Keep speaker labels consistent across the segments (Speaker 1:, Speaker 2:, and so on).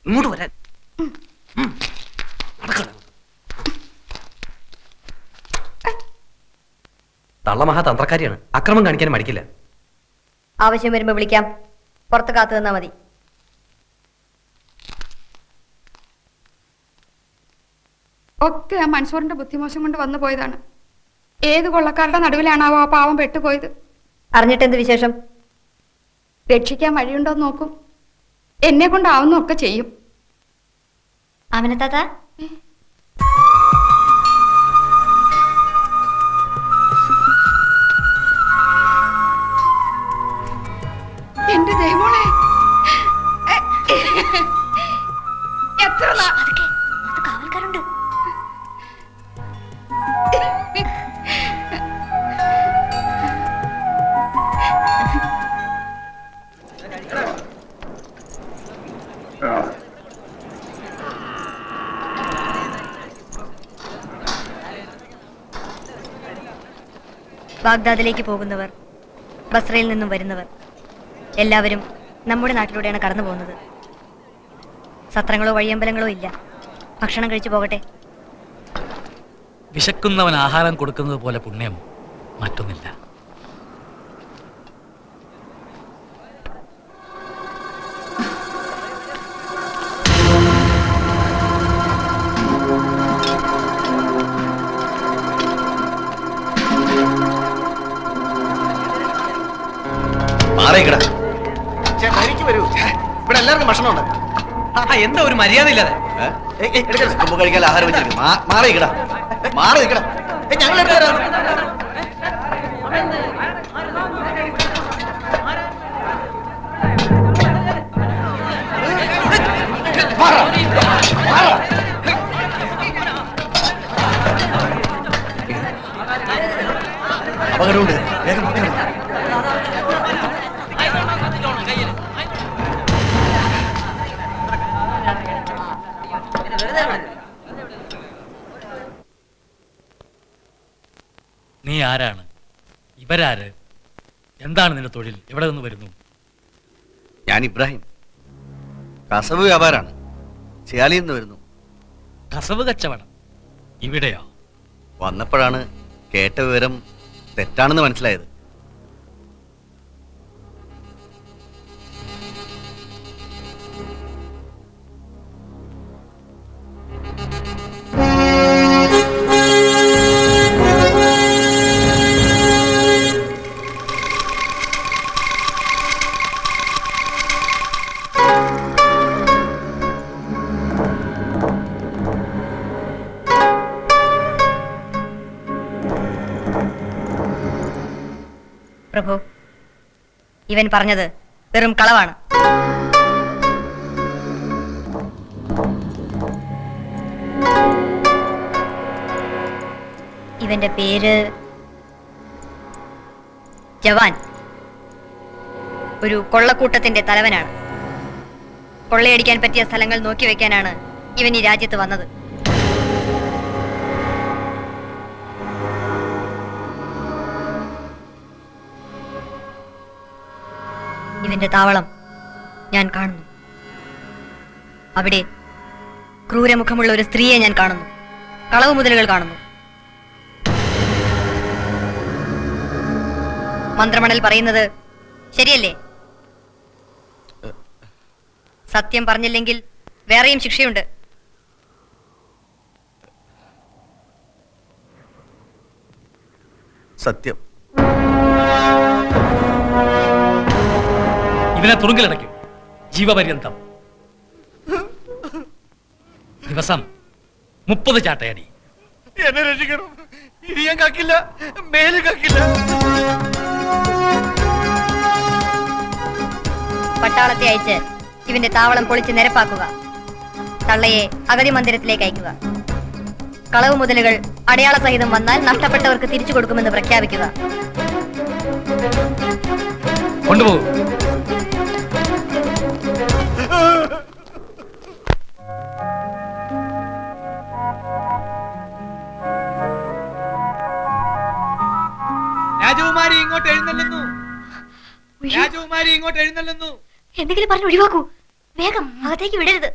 Speaker 1: ഇങ്ങോട്ട് വരാൻ. തള്ള മഹാതന്ത്രക്കാരിയാണ്. അക്രമം കാണിക്കാൻ മടിക്കില്ല.
Speaker 2: ആവശ്യം വരുമ്പോ വിളിക്കാം. പുറത്ത് കാത്തു നിന്നാ മതി.
Speaker 3: ഒക്കെ ആ മൻസൂറിന്റെ ബുദ്ധിമോശം കൊണ്ട് വന്നു പോയതാണ്. ഏത് കൊള്ളക്കാരുടെ നടുവിലാണാവോ ആ പാവം പെട്ടുപോയത്.
Speaker 2: അറിഞ്ഞിട്ടെന്ത് വിശേഷം?
Speaker 3: രക്ഷിക്കാൻ വഴിയുണ്ടോ നോക്കും. എന്നെ കൊണ്ടാവുന്നൊക്കെ ചെയ്യും.
Speaker 2: ആമിനത്താത്ത,
Speaker 3: എന്റെ ദേവോളെ, എത്ര
Speaker 2: കാവൽക്കാരുണ്ട്. ബാഗ്ദാദിലേക്ക് പോകുന്നവർ, ബസ്രയിൽ നിന്നും വരുന്നവർ എല്ലാവരും നമ്മുടെ നാട്ടിലൂടെയാണ് കടന്നു പോകുന്നത്. സത്രങ്ങളോ വഴിയമ്പലങ്ങളോ ഇല്ല. ഭക്ഷണം കഴിച്ചു പോകട്ടെ.
Speaker 4: വിശക്കുന്നവൻ ആഹാരം കൊടുക്കുന്നത് പോലെ പുണ്യം മറ്റൊന്നില്ല.
Speaker 1: വരൂ, ഇവിടെ എല്ലാവർക്കും ഭക്ഷണമുണ്ട്. എന്താ ഒരു മര്യാദ ഇല്ലാതെ? കഴിക്കാൻ ആഹാരം വെച്ചിരിക്കും. മാറി നിൽക്കടാ, മാറി നിൽക്കടാ. ഞങ്ങൾ എടുത്തു തരാം. അപകടമുണ്ട്, വേഗം
Speaker 4: നീ ആരാണ്? ഇവരാര്? എന്താണ് നിന്റെ തൊഴിൽ? എവിടെ നിന്ന് വരുന്നു?
Speaker 1: ഞാൻ ഇബ്രാഹിം, കസവ് വ്യാപാരാണ്. ചിയാലിയിൽ നിന്ന് വരുന്നു.
Speaker 4: കസവ് കച്ചവടം ഇവിടെയോ?
Speaker 1: വന്നപ്പോഴാണ് കേട്ട വിവരം തെറ്റാണെന്ന് മനസ്സിലായത്.
Speaker 2: പ്രഭു, ഇവൻ പറഞ്ഞത് വെറും കളവാണ്. ഇവന്റെ പേര് ജവാൻ. ഒരു കൊള്ളക്കൂട്ടത്തിന്റെ തലവനാണ്. കൊള്ളയടിക്കാൻ പറ്റിയ സ്ഥലങ്ങൾ നോക്കി വെക്കാനാണ് ഇവൻ ഈ രാജ്യത്ത് വന്നത്. ഇവന്റെ താവളം ഞാൻ കാണുന്നു. അവിടെ ക്രൂരമുഖമുള്ള ഒരു സ്ത്രീയെ ഞാൻ കാണുന്നു. കളവ് മുതലുകൾ കാണുന്നു. മന്ത്രമണൽ പറയുന്നത് ശരിയല്ലേ? സത്യം പറഞ്ഞില്ലെങ്കിൽ വേറെയും ശിക്ഷയുണ്ട്.
Speaker 1: സത്യം.
Speaker 4: ഇവനെ തുറുങ്കിലടയ്ക്കും, ജീവപര്യന്തം. ദിവസം 30 ചാട്ടയടി.
Speaker 1: എന്നെ രക്ഷിക്കണം. ഇനി ഞാൻ കക്കില്ല, മേല് കക്കില്ല.
Speaker 2: പട്ടാളത്തെ അയച്ച് ഇവന്റെ താവളം പൊളിച്ച് നിരപ്പാക്കുക. തള്ളയെ അഗതി മന്ദിരത്തിലേക്ക് അയക്കുക. കളവ് മുതലുകൾ അടയാള സഹിതം വന്നാൽ നഷ്ടപ്പെട്ടവർക്ക് തിരിച്ചു കൊടുക്കുമെന്ന് പ്രഖ്യാപിക്കുക.
Speaker 4: കൊണ്ടുപോകും.
Speaker 5: രാജകുമാരി ഇങ്ങോട്ട് എഴുന്നള്ളുന്നു. രാജകുമാരി ഇങ്ങോട്ട് എഴുന്നള്ളുന്നു.
Speaker 2: എന്തെങ്കിലും പറഞ്ഞ് ഒഴിവാക്കൂ. വേഗം അകത്തേക്ക് വിടരുത്.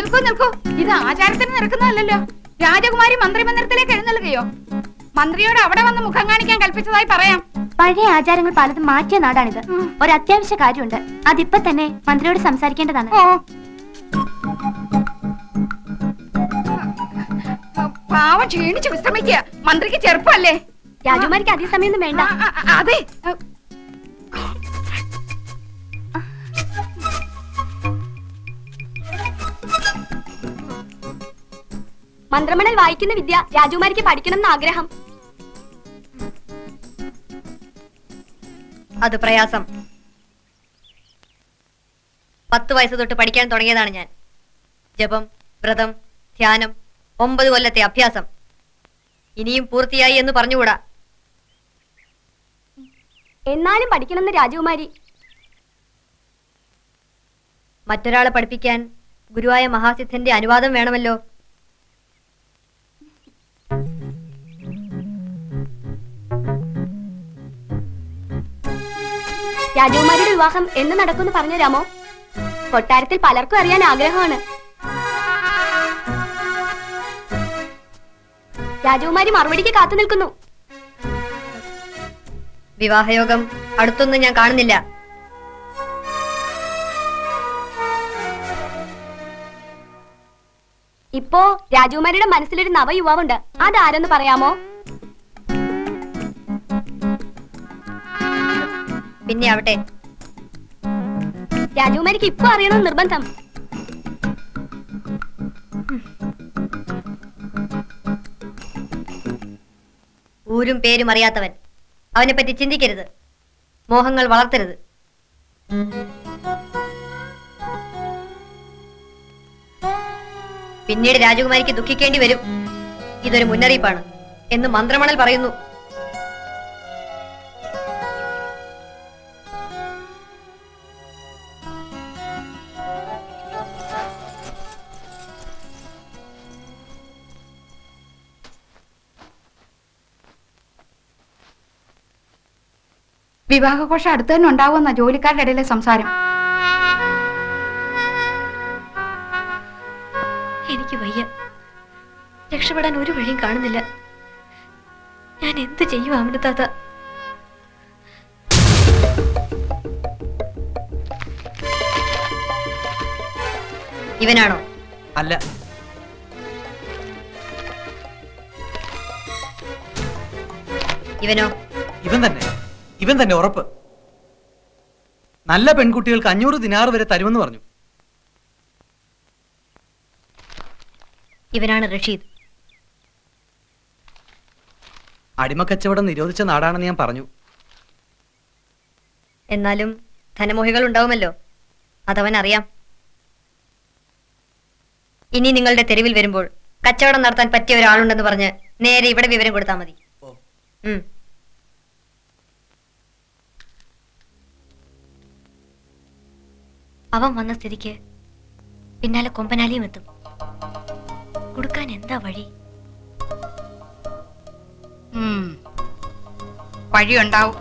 Speaker 3: നിൽക്കൂ നിൽക്കൂ, ഇത് ആചാരത്തിന് നിൽക്കുന്നതല്ലോ. രാജകുമാരി മന്ത്രിമന്ദിരത്തിലേക്ക് എഴുന്നള്ളുകയോ? മന്ത്രിയോട് അവിടെ വന്ന് മുഖം കാണിക്കാൻ കൽപ്പിച്ചതായി പറയാം.
Speaker 5: പഴയ ആചാരങ്ങൾ പലതും മാറ്റിയ നാടാണിത്. ഒരു അത്യാവശ്യ കാര്യമുണ്ട്, അതിപ്പോ തന്നെ മന്ത്രിയോട് സംസാരിക്കേണ്ടതാണ്.
Speaker 3: ഓ, പാവം ക്ഷീണിച്ച് വിശ്രമിക്കുക. മന്ത്രിക്ക് ചെറുപ്പല്ലേ?
Speaker 5: രാജകുമാരിക്ക് അധിക സമയമൊന്നും വേണ്ട.
Speaker 3: അതെ,
Speaker 5: മന്ത്രമണൽ വായിക്കുന്ന വിദ്യ രാജകുമാരിക്ക് പഠിക്കണം എന്ന് ആഗ്രഹം.
Speaker 2: അത് പ്രയാസം. 10 വയസ്സ് തൊട്ട് പഠിക്കാൻ തുടങ്ങിയതാണ് ഞാൻ. ജപം, വ്രതം, ധ്യാനം, 9 കൊല്ലത്തെ അഭ്യാസം. ഇനിയും പൂർത്തിയായി എന്ന് പറഞ്ഞുകൂടാ.
Speaker 5: എന്നാലും പഠിക്കണമെന്ന് രാജകുമാരി.
Speaker 2: മറ്റൊരാളെ പഠിപ്പിക്കാൻ ഗുരുവായ മഹാസിദ്ധന്റെ അനുവാദം വേണമല്ലോ.
Speaker 5: രാജകുമാരിയുടെ വിവാഹം എന്ന് നടക്കുമെന്ന് പറഞ്ഞു തരാമോ? കൊട്ടാരത്തിൽ പലർക്കും അറിയാൻ ആഗ്രഹമാണ്. രാജകുമാരി മറുപടിക്ക് കാത്തു നിൽക്കുന്നു.
Speaker 2: വിവാഹയോഗം അടുത്തൊന്നും ഞാൻ കാണുന്നില്ല.
Speaker 5: ഇപ്പോ രാജകുമാരിയുടെ മനസ്സിലൊരു നവയുവാവുണ്ട്. അതാരെന്ന് പറയാമോ?
Speaker 2: പിന്നെ ആവട്ടെ.
Speaker 5: രാജകുമാരിക്ക് ഇപ്പൊ അറിയണമെന്ന് നിർബന്ധം.
Speaker 2: ഊരും പേരും അറിയാത്തവൻ. അവനെ പറ്റി ചിന്തിക്കരുത്. മോഹങ്ങൾ വളർത്തരുത്. പിന്നീട് രാജകുമാരിക്ക് ദുഃഖിക്കേണ്ടി വരും. ഇതൊരു മുന്നറിയിപ്പാണ് എന്ന് മന്ത്രമണൽ പറയുന്നു.
Speaker 3: വിവാഹഘോഷം അടുത്ത് തന്നെ ഉണ്ടാവുമെന്ന ജോലിക്കാരുടെ ഇടയിലെ സംസാരം.
Speaker 2: എനിക്ക് വയ്യ. രക്ഷപ്പെടാൻ ഒരു വഴിയും കാണുന്നില്ല. ഞാൻ എന്ത് ചെയ്യും അമൃതാത്ത? ഇവനാണോ?
Speaker 1: അല്ല,
Speaker 2: ഇവനോ?
Speaker 1: ഇവൻ തന്നെ ഉറപ്പ്. നല്ല പെൺകുട്ടികൾക്ക് 500 ദിനാർ വരെ തരുമെന്ന് പറഞ്ഞു.
Speaker 2: ഇവനാണ് റഷീദ്.
Speaker 1: അടിമക്കച്ചവടം നിരോധിച്ച നാടാണെന്ന് ഞാൻ പറഞ്ഞു.
Speaker 2: എന്നാലും ധനമോഹികൾ ഉണ്ടാവുമല്ലോ. അതവൻ അറിയാം. ഇനി നിങ്ങളുടെ തെരുവിൽ വരുമ്പോൾ കച്ചവടം നടത്താൻ പറ്റിയ ഒരാളുണ്ടെന്ന് പറഞ്ഞ് നേരെ ഇവിടെ വിവരം കൊടുത്താൽ മതി. അവൻ വന്ന സ്ഥിതിക്ക് പിന്നാലെ കൊമ്പനാലിയും എത്തും. കൊടുക്കാൻ എന്താ വഴി?
Speaker 3: വഴിയുണ്ടാവും.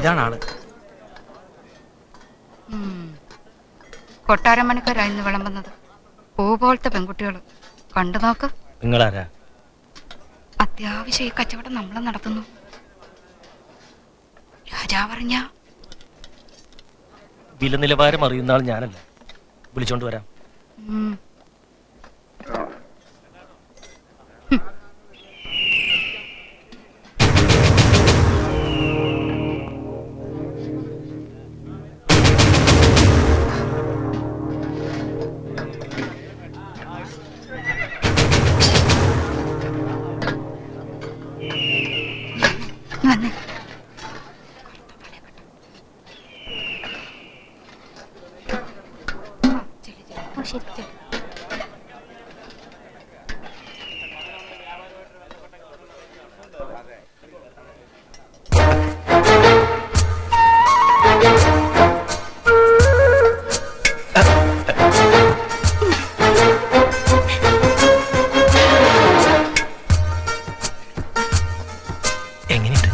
Speaker 1: ഇതാണ് ആള്.
Speaker 3: കൊട്ടാരമണിക്കരായിരുന്നു വിളമ്പുന്നത്. പൂ പോലത്തെ പെൺകുട്ടികൾ. കണ്ടു നോക്ക്.
Speaker 4: നിങ്ങളാരാ?
Speaker 3: അത്യാവശ്യം ഈ കച്ചവടം നമ്മൾ നടത്തുന്നു. രാജാവറിഞ്ഞ
Speaker 4: വില നിലവാരം അറിയുന്ന ആൾ ഞാനല്ല. വിളിച്ചോണ്ട് വരാം.
Speaker 5: ഓ ശരി.
Speaker 1: എങ്ങനെയുണ്ട്?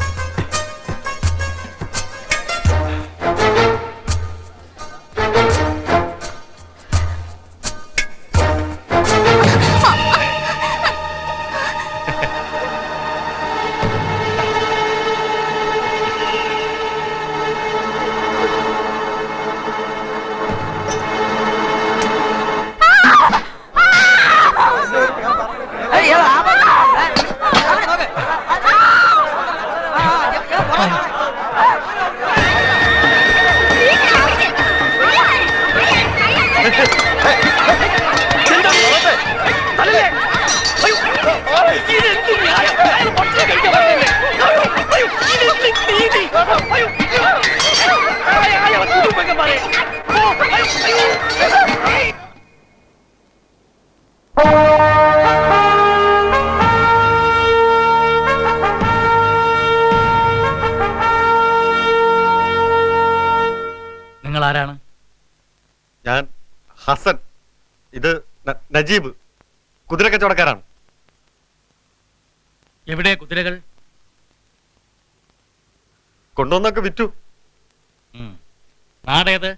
Speaker 4: നിങ്ങൾ ആരാണ്?
Speaker 6: ഞാൻ ഹസൻ, ഇത് നജീബ്, കുതിര കച്ചവടക്കാരാണ്.
Speaker 4: എവിടെ കുതിരകൾ?
Speaker 6: കൊണ്ടുവന്നൊക്കെ വിറ്റു.
Speaker 4: നാടേത്?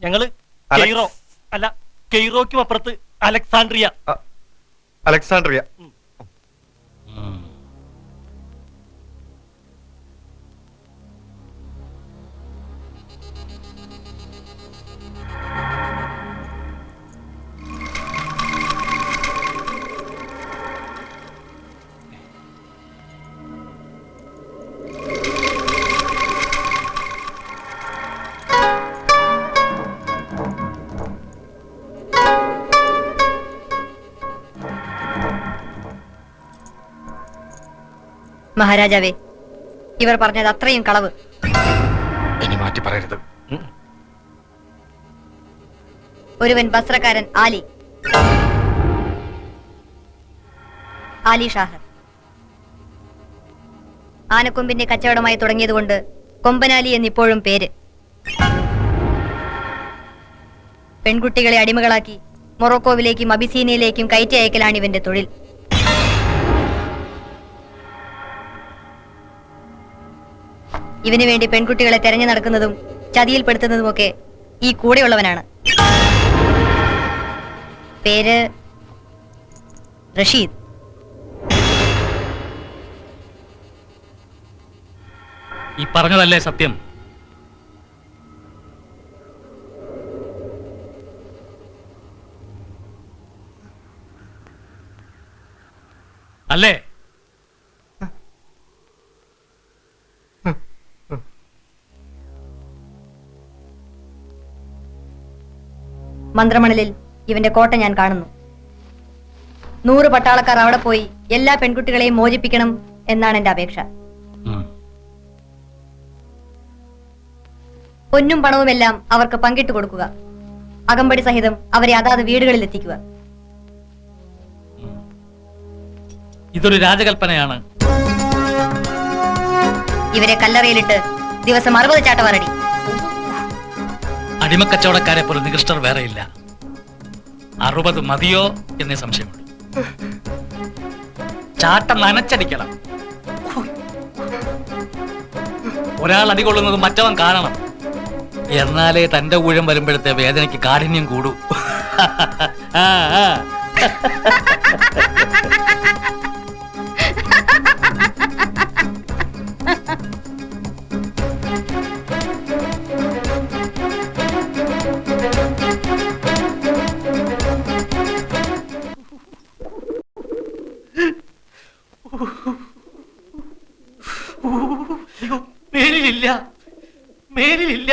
Speaker 7: ഞങ്ങള് കെയ്റോ അല്ല, കെയ്റോയ്ക്കും അപ്പുറത്ത് അലക്സാണ്ട്രിയ.
Speaker 6: അലക്സാണ്ട്രിയ.
Speaker 2: മഹാരാജാവേ, ഇവർ പറഞ്ഞത് അത്രയും കളവ്.
Speaker 6: ഇനി മാറ്റി പറയരുത്.
Speaker 2: ഒരുവൻ ബസ്രക്കാരൻ ആലി ഷാഹർ ആനക്കൊമ്പിന്റെ കച്ചവടമായി തുടങ്ങിയതുകൊണ്ട് കൊമ്പനാലി എന്നിപ്പോഴും പേര്. പെൺകുട്ടികളെ അടിമകളാക്കി മൊറോക്കോവിലേക്കും അബിസീനിയയിലേക്കും കയറ്റി അയക്കലാണ് ഇവന്റെ തൊഴിൽ. ഇവന് വേണ്ടി പെൺകുട്ടികളെ തെരഞ്ഞു നടക്കുന്നതും ചതിയിൽപ്പെടുത്തുന്നതുമൊക്കെ ഈ കൂടെയുള്ളവനാണ്. പേര് റഷീദ്.
Speaker 4: ഈ പറഞ്ഞതല്ലേ സത്യം? അല്ലേ?
Speaker 2: മന്ത്രമണലിൽ ഇവന്റെ കോട്ട ഞാൻ കാണുന്നു. 100 പട്ടാളക്കാർ അവിടെ പോയി എല്ലാ പെൺകുട്ടികളെയും മോചിപ്പിക്കണം എന്നാണ് എന്റെ അപേക്ഷ. പൊന്നും പണവുമെല്ലാം അവർക്ക് പങ്കിട്ടു കൊടുക്കുക. അകമ്പടി സഹിതം അവരെ അതാത് വീടുകളിൽ എത്തിക്കുക.
Speaker 4: ഇതൊരു രാജകൽപ്പനയാണ്.
Speaker 2: ഇവരെ കല്ലറയിലിട്ട് ദിവസം 60 ചാട്ടവാറടി.
Speaker 4: അടിമക്കച്ചവടക്കാരെ പോലെ നികൃഷ്ടർ വേറെയില്ല. 60 മതിയോ എന്നേ സംശയമുള്ളൂ. ചാട്ടം നനച്ചടിക്കണം. ഒരാൾ അടികൊള്ളുന്നത് മറ്റവൻ കാണണം. എന്നാലേ തന്റെ ഊഴം വരുമ്പോഴത്തെ വേദനയ്ക്ക് കാഠിന്യം കൂടൂ.
Speaker 7: മേലിലില്ല, മേലിലില്ല.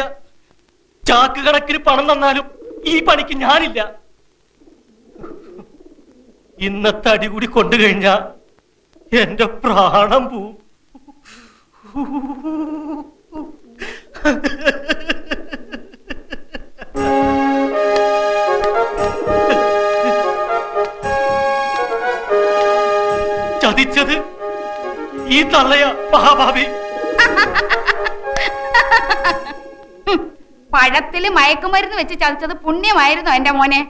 Speaker 7: ചാക്ക് കണക്കിന് പണം തന്നാലും ഈ പണിക്ക് ഞാനില്ല. ഇന്നത്തെ അടി കൂടി കൊണ്ടു കഴിഞ്ഞാ എന്റെ പ്രാണം പോവും. ഈ തള്ളയാ മഹാഭാവി.
Speaker 3: പഴത്തില് മയക്കുമരുന്ന് വെച്ച് ചതച്ചത് പുണ്യമായിരുന്നു എന്റെ മോനെ.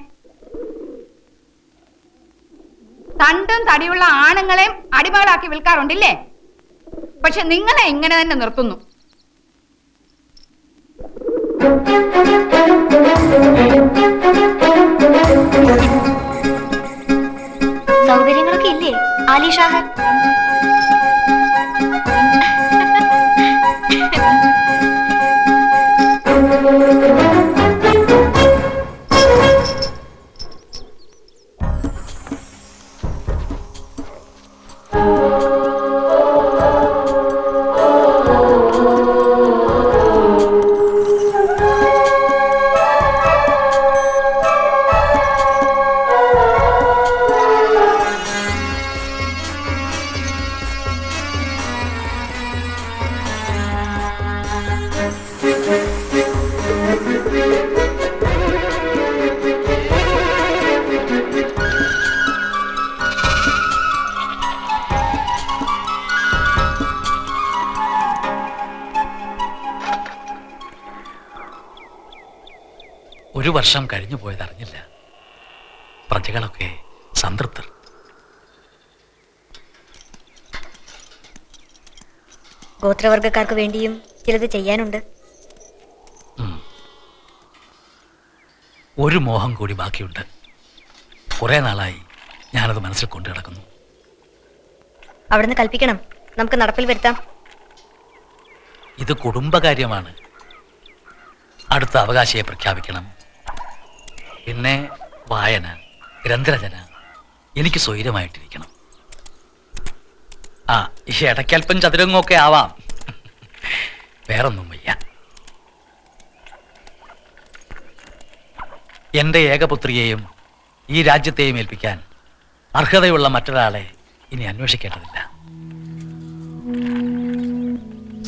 Speaker 3: തണ്ടും തടിയുള്ള ആണുങ്ങളെയും അടിമകളാക്കി വിൽക്കാറുണ്ടില്ലേ? പക്ഷെ നിങ്ങളെ ഇങ്ങനെ തന്നെ നിർത്തുന്നു.
Speaker 5: സൗകര്യങ്ങളൊക്കെ ഇല്ലേ ആലിഷാഹ്?
Speaker 4: ഒരു വർഷം കഴിഞ്ഞു പോയതറിഞ്ഞില്ല. പ്രജകളൊക്കെ സംതൃപ്തർ.
Speaker 2: ഗോത്രവർഗക്കാർക്ക് വേണ്ടിയും ചിലത് ചെയ്യാനുണ്ട്.
Speaker 4: ഒരു മോഹം കൂടി ബാക്കിയുണ്ട്. കുറെ നാളായി ഞാനത് മനസ്സിൽ കൊണ്ടു കിടക്കുന്നു.
Speaker 2: അവിടുന്ന് കൽപ്പിക്കണം, നമുക്ക് നടപ്പിൽ വരുത്താം.
Speaker 4: ഇത് കുടുംബകാര്യമാണ്. അടുത്ത അവകാശിയെ പ്രഖ്യാപിക്കണം. പിന്നെ വായന, ഗ്രന്ഥരചന എനിക്ക് സ്വൈരമായിട്ടിരിക്കണം. ഈ ഇടയ്ക്കൽപ്പം ചതുരങ്ങൊക്കെ ആവാം, വേറൊന്നും വയ്യ. എൻ്റെ ഏകപുത്രിയെയും ഈ രാജ്യത്തെയും ഏൽപ്പിക്കാൻ അർഹതയുള്ള മറ്റൊരാളെ ഇനി അന്വേഷിക്കേണ്ടതില്ല.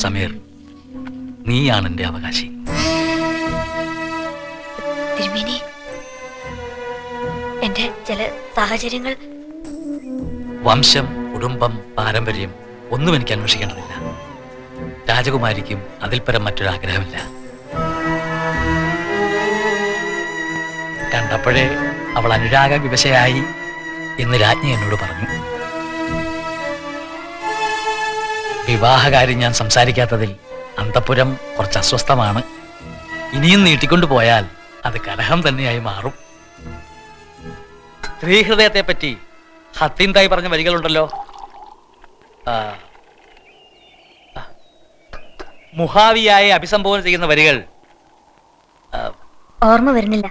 Speaker 4: സമീർ, നീയാണ് എൻ്റെ അവകാശി.
Speaker 2: തിരുമേനി, എന്റെ ചില സാഹചര്യങ്ങൾ.
Speaker 4: വംശം, കുടുംബം, പാരമ്പര്യം ഒന്നും എനിക്ക് അന്വേഷിക്കേണ്ടതില്ല. രാജകുമാരിക്കും അതിൽ പരം മറ്റൊരാഗ്രഹമില്ല. കണ്ടപ്പോഴേ അവൾ അനുരാഗ വിവശയായി എന്ന് രാജ്ഞി എന്നോട് പറഞ്ഞു. വിവാഹകാര്യം ഞാൻ സംസാരിക്കാത്തതിൽ അന്തഃപുരം കുറച്ച് അസ്വസ്ഥമാണ്. ഇനിയും നീട്ടിക്കൊണ്ടു പോയാൽ അത് കലഹം തന്നെയായി മാറും. സ്ത്രീഹൃദയത്തെ പറ്റി ഹത്തീം തായി പറഞ്ഞ വരികളുണ്ടല്ലോ. മുഹാവിയായെ അഭിസംബോധന ചെയ്യുന്ന വരികൾ
Speaker 2: ഓർമ്മ വരുന്നില്ല.